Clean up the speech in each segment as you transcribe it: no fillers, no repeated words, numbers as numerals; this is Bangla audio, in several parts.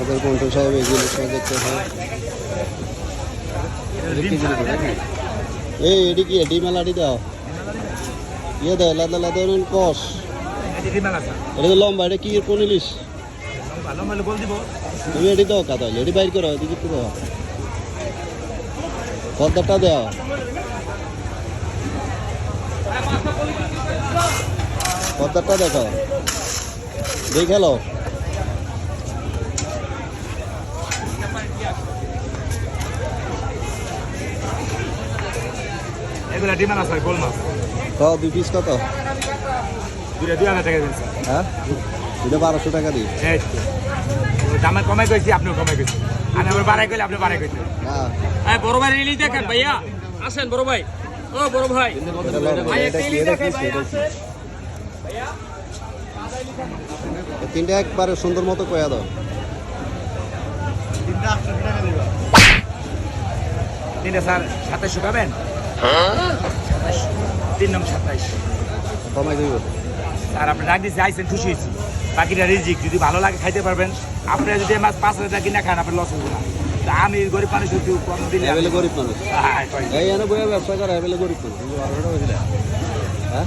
আমাদের কন্ট্রো সাহেব এগুলো সব দেখতেছে। এই এটি কি এটি মেলাটি দাও ইয়ে দাও লাদা লাদা কষ এটা তো লম্বা এটা কি কোন ইলিশ তুমি এটি দাও কাদা এটি বাইর করো এদিকে একটু দাও পদ্মাটা দেওয়া পদ্মাটা দেখো দেখালো এগুলা ডিমান্ড আছে গোল মাছ কত 2 পিস কত দুইটা 2000 টাকা দিন হ্যাঁ এটা 1200 টাকা দিই এই দামে কমাই কইছি আপনিও কমাই কইছেন আর আবার বাড়াই কইলে আপনি বাড়াই কইছেন হ্যাঁ এই বড় ভাই রিলিজ দেখেন ভাইয়া আসেন বড় ভাই ও বড় ভাই ভাই একটা রিলিজ দেখেন ভাই আসেন ভাইয়া তিনটা একবারে সুন্দর মতো কয়া দাও তিনটা স্যার 2700 খাবেন হ্যাঁ 3 নং 27 কমাই দিব স্যার আপনি রাখ দিয়েছি আইসেন খুশি হয়েছি বাকিটা রিজিক যদি ভালো লাগে খাইতে পারবেন আপনারা যদি মাছ 5000 টাকা কিনা খান আপনার লস হবে না তা আমি গরিব মানুষ একটু কম দিলে এবেলে গরিব মানুষ হ্যাঁ এই এনে বইয়া ব্যবসা করে এবেলে গরিব মানুষ 1200 টাকা দিলে হ্যাঁ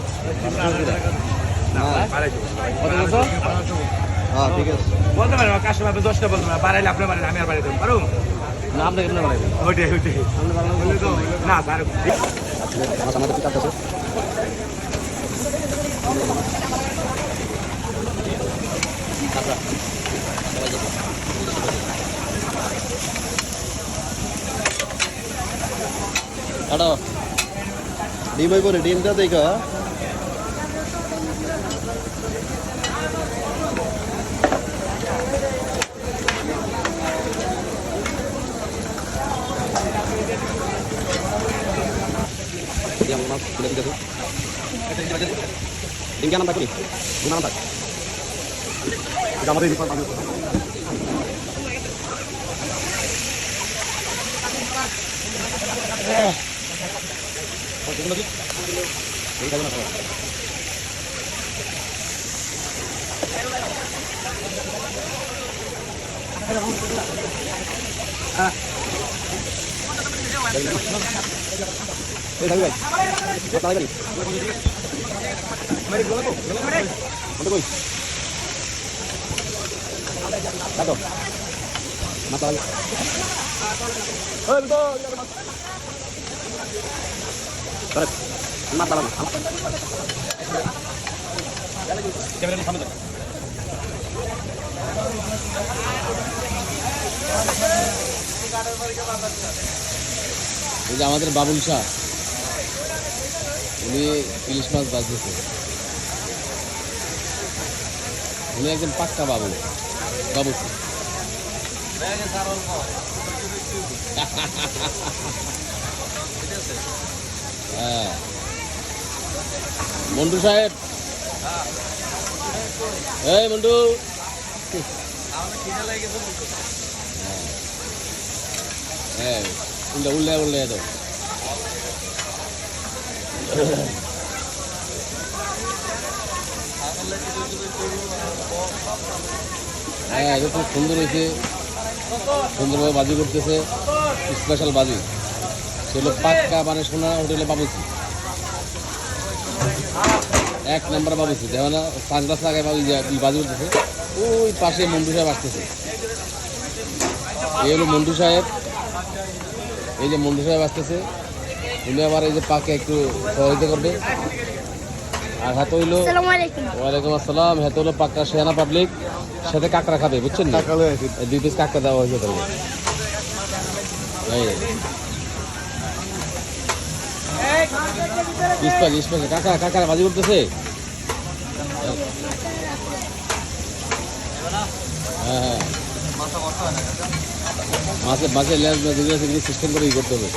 হ্যাঁ ঠিক আছে বলতে পারেন কাস্টমার আপনি 10টা বলতে পারেন বাড়াইলে আপনি বাড়াইলে আমি আর বাড়াই দেবো পারুন না আপনি কেমন বানাইবেন ওইটাই না স্যার আমাদের পিক আপ আছে আচ্ছা ডিম হইব রে ডিমটা দেখো ডিম কেন থাকি ডিম থাক এটা আমাদের আমাদের বাবুল শাহ উনি ইলিশ মাছ বাঁচতেছে উনি একদম পাক্কা বাবু বাবু হ্যাঁ মন্টু সাহেব এই মন্টু হ্যাঁ উল্লে উল্লে দাও হ্যাঁ এটা খুব সুন্দর হয়েছে সুন্দরভাবে বাজি করতেছে স্পেশাল বাজি সেগুলো পাক্কা মানে সোনা হোটেলে বাবুছি 1 নম্বর বাবুছি দেখো না 5 বছর আগে বাজি করতেছে ওই পাশে মন্টু সাহেব আসতেছে এই হলো মন্টু সাহেব এই যে মন্টু সাহেব আসতেছে উনি আবার এই যে পাকে একটু সহযোগিতা করবে আর হাতে হইলো ওয়ালাইকুম আসসালাম হাতে হলো পাক্কা শেয়ানা পাবলিক সাথে কাঁকড়া খাবে বুঝছেন না 2 পিস কাঁকড়া দেওয়া হয়েছে তাহলে কাঁকড়া কাঁকড়া বাজি করতেছে হ্যাঁ মাছের লেজ সিস্টেম করে ই করতে হবে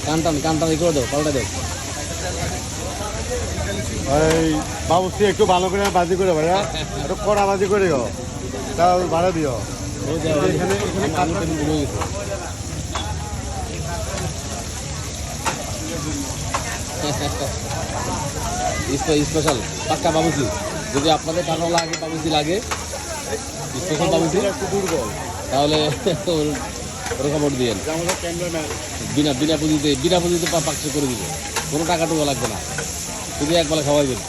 কানটান ই করে দাও পাল্টা দাও এই বাবুসি একটু ভালো করে বাজি করে ভাইয়া একটু কড়া বাজি করে দিও তাও ভাড়া দিও স্পেশাল পাক্কা বাবুসি যদি আপনাদের টাকা লাগে বাবুসি লাগে স্পেশাল বাবুর্চি একটু দুর্বল তাহলে ওর খবর দিয়েন যে আমাদের ক্যামেরাম্যান বিনা পুঁজিতে পাকশো করে দিবে কোনো টাকা টুকা লাগবে না শুধু একবেলা খাওয়াইবেন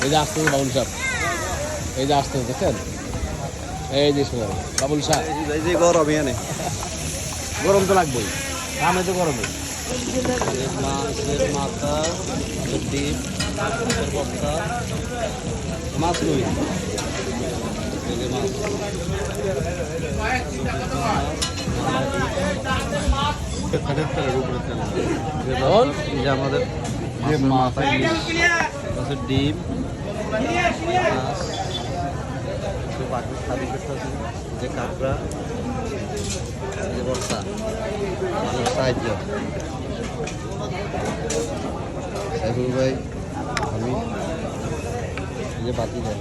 এই যে আসতেছে বাবুল সাহেব এই যে আসতেছে দেখছেন এই যে শোনেন বাবুল সাহেব এই যে গরম এখানে গরম তো লাগবেই আমি তো গরমে মাছের মাথা ডিম বস্তা মাছ রুই এই যে মাছ বল। এই যে আমাদের মাথা মাছের ডিম মাছ বাকি খালি করতেছে যে কাঁকড়া এই যে বস্তা আমাদের সাহায্য সাইফুল ভাই আমি এই যে বাতি দেন